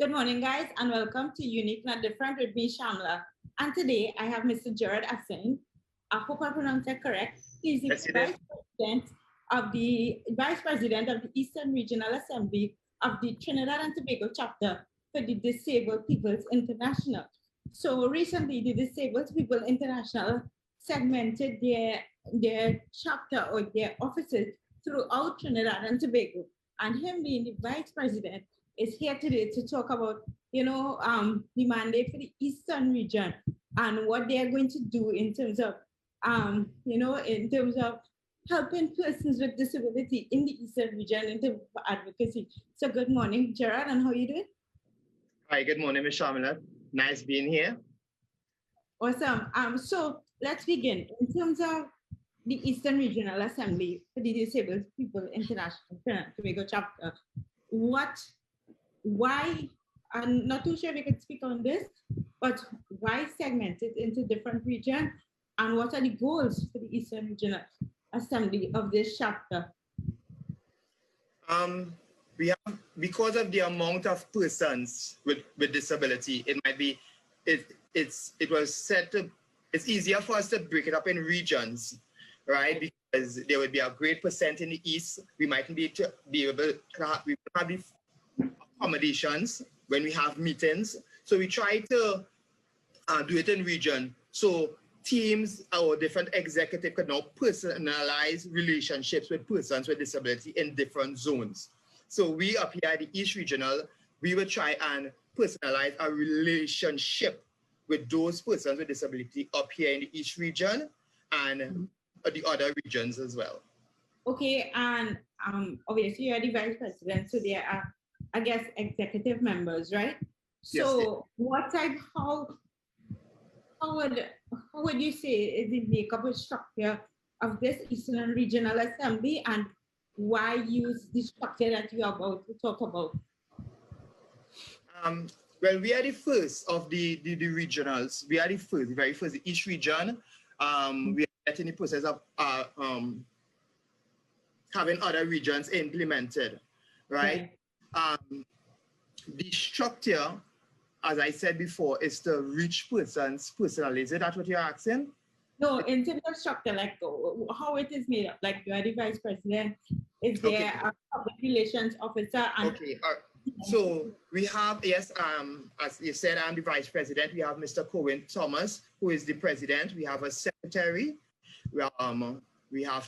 Good morning, guys, and welcome to Unique Not Different with me, Shamla. And today I have Mr. Jared Asing. I hope I pronounced that correct. He's the Yes, it is. Vice President of the Eastern Regional Assembly of the Trinidad and Tobago chapter for the Disabled Peoples International. So recently, the Disabled People International segmented their chapter or their offices throughout Trinidad and Tobago. And him being the vice president is here today to talk about, the mandate for the Eastern region and what they are going to do in terms of, in terms of helping persons with disability in the Eastern region in terms of advocacy. So good morning, Gerard, and how are you doing? Hi, good morning, Ms. Shamila. Nice being here. Awesome. So let's begin. In terms of the Eastern Regional Assembly for the Disabled People International Tobago chapter, why, I'm not too sure if you could speak on this, but why segment it into different regions and what are the goals for the Eastern Regional Assembly of this chapter? We have, because of the amount of persons with disability, it might be, it was said to, it's easier for us to break it up in regions, right? Because there would be a great percent in the East. We mightn't be able to have, we have the accommodations when we have meetings. So we try to do it in region. So teams or different executive could now personalize relationships with persons with disability in different zones. So we up here at the East Regional, we will try and personalize a relationship with those persons with disability up here in the East region and the other regions as well. Okay, and obviously you're the vice president, so there are, I guess, executive members, right? So yes, what type, how would you say is the makeup or structure of this Eastern Regional Assembly, and why use the structure that you are about to talk about? Well, we are the first of the regionals. We are the first, the very first, the East region. We are in the process of having other regions implemented, right? The structure, as I said before, is to reach persons personally. Is that what you're asking? No, in terms of structure, like how it is made up. Like you are the vice president, is there a public relations officer? And okay. So we have, yes, as you said, I'm the vice president. We have Mr. Cohen Thomas, who is the president. We have a secretary. We have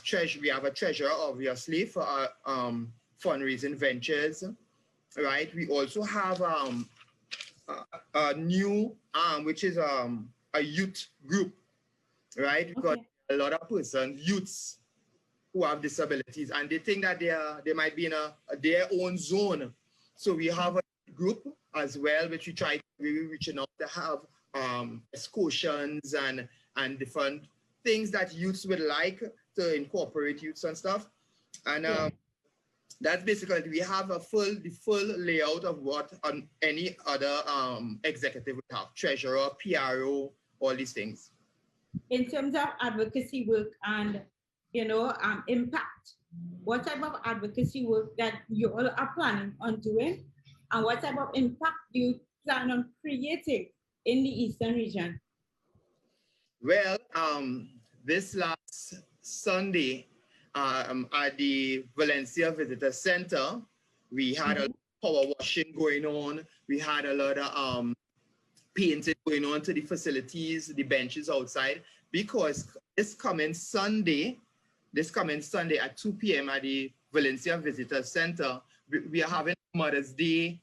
a treasurer, obviously, for our fundraising ventures, right? We also have a new arm, which is a youth group, right? Because a lot of persons, youths who have disabilities, and they think that they might be in their own zone. So we have a group as well, which we try to be reaching out to have excursions and different things that youths would like to incorporate youths and stuff. And that's basically, we have the full layout of what any other executive would have, treasurer, PRO, all these things. In terms of advocacy work and, impact, what type of advocacy work that you all are planning on doing, and what type of impact do you plan on creating in the Eastern region? Well, this last Sunday at the Valencia Visitor Center, we had a lot of power washing going on. We had a lot of painting going on to the facilities, the benches outside, because this coming Sunday at 2 p.m. at the Valencia Visitor Center, we are having Mother's Day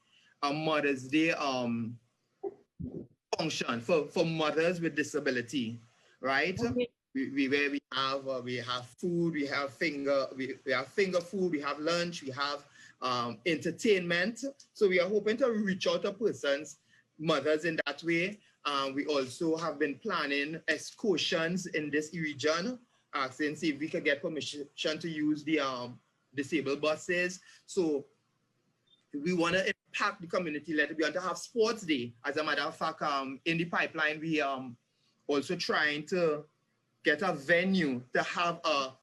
function for mothers with disability, right? Okay. We have food, we have finger food, we have lunch, we have entertainment. So we are hoping to reach out to persons, mothers in that way. We also have been planning excursions in this region, asking see if we could get permission to use the disabled buses. So we want to impact the community. We want to have sports day. As a matter of fact, in the pipeline, we also trying to get a venue to have a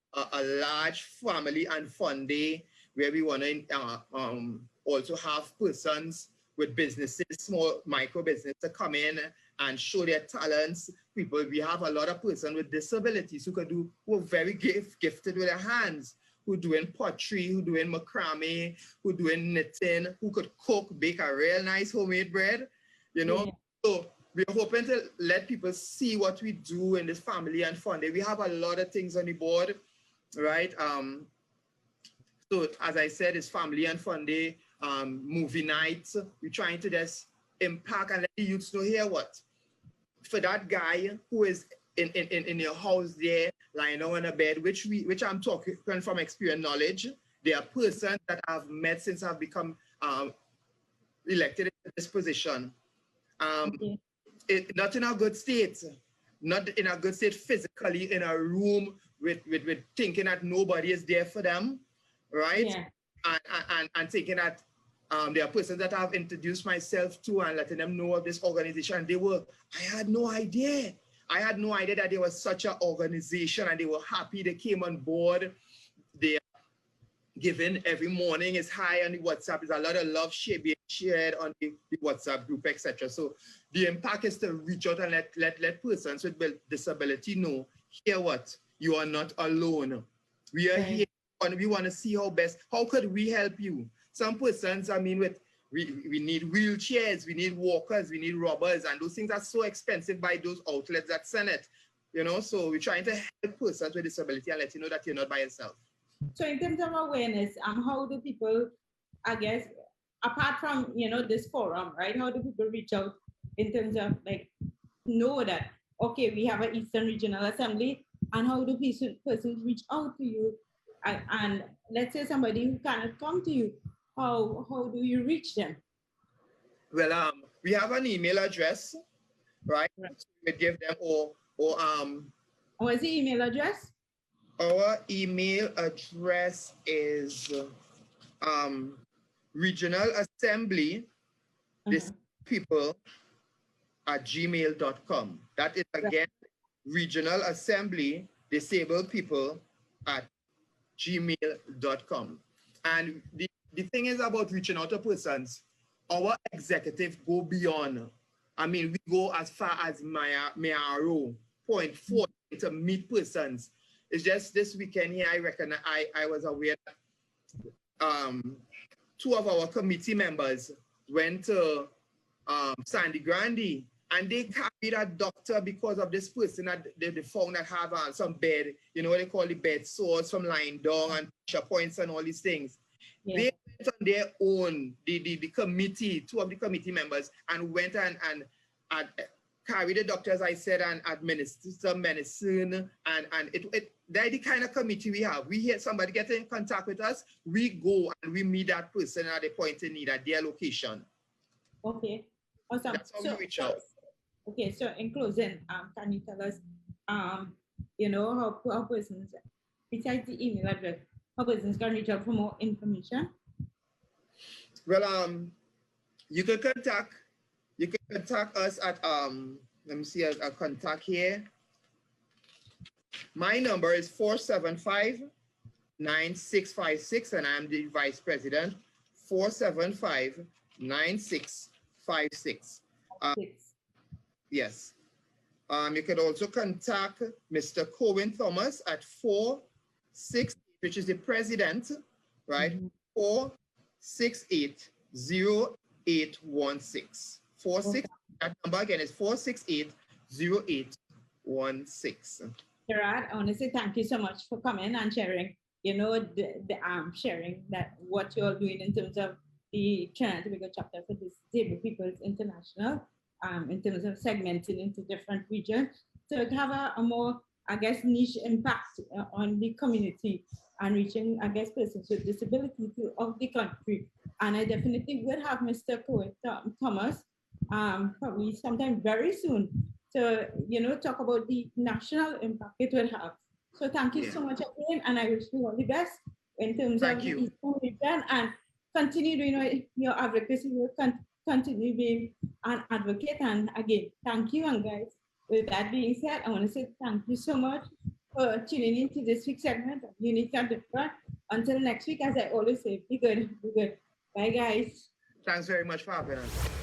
large family and fun day where we want to also have persons with businesses, small micro business to come in and show their talents. People, we have a lot of persons with disabilities who are very gifted with their hands, who doing pottery, who doing macrame, who doing knitting, who could cook, bake a real nice homemade bread, you know. Yeah. So we're hoping to let people see what we do in this family and fun day. We have a lot of things on the board, right? So as I said, it's family and fun day, movie nights. We're trying to just impact and let the youths know here what. For that guy who is in your house there, lying down on a bed, which I'm talking from experience knowledge. There are persons that I've met since I've become elected in this position. Not in a good state, not in a good state physically, in a room with thinking that nobody is there for them, right? Yeah. And thinking that there are persons that I've introduced myself to and letting them know of this organization. I had no idea. I had no idea that there was such an organization, and they were happy they came on board. They are giving every morning is high on the WhatsApp. There's a lot of love being shared on the WhatsApp group, etc. So the impact is to reach out and let persons with disability know, hear what, you are not alone. We are here and we want to see how could we help you? Some persons, I mean, we need wheelchairs, we need walkers, we need rubbers, and those things are so expensive by those outlets that send it, you know. So we're trying to help persons with disability and let you know that you're not by yourself. So in terms of awareness, how do people, I guess, apart from, you know, this forum, right? How do people reach out in terms of like know that, okay, we have an Eastern Regional Assembly, and how do persons reach out to you? And let's say somebody who cannot come to you, how do you reach them? Well, we have an email address, right? So we give them What's the email address? Our email address is Regional Assembly People at gmail.com. That is again Regional Assembly Disabled People at gmail.com. And the thing is about reaching out to persons, our executive go beyond. I mean, we go as far as Mayaro, Point 4 to meet persons. It's just this weekend here, I reckon I was aware that two of our committee members went to Sandy Grande, and they carried a doctor because of this person that they found that have some bed, you know what they call the bed sores from lying down and pressure points and all these things. Yeah. They went on their own, the committee, two of the committee members, and went and carried the doctor, as I said, and administered some medicine. And they're the kind of committee we have. We hear somebody get in contact with us, we go and we meet that person at the point in need at their location. Okay, awesome. That's how we reach out. Okay, so in closing, can you tell us, you know, how persons, besides the email address, how persons can reach out for more information? Well, you can contact us at let me see a contact here. My number is 475-9656, and I'm the vice president. 475-9656. Yes. You can also contact Mr. Cohen Thomas at 468, which is the president, right? 468-0816. That number again is 468-0816. Gerard, I want to say thank you so much for coming and sharing, you know, sharing that what you're doing in terms of the Trinidad and Tobago chapter for Disabled Peoples International, in terms of segmenting into different regions. So to have a more, I guess, niche impact on the community and reaching, I guess, persons with disability of the country. And I definitely will have Mr. Cohen Thomas probably sometime very soon to, you know, talk about the national impact it will have. So thank you so much again, and I wish you all the best in terms of the Eastern region, and continue doing your advocacy work, continue being an advocate. And again, thank you. And guys, with that being said, I want to say thank you so much for tuning into this week's segment of Unique and Different. Until next week, as I always say, be good, be good. Bye, guys. Thanks very much for having us.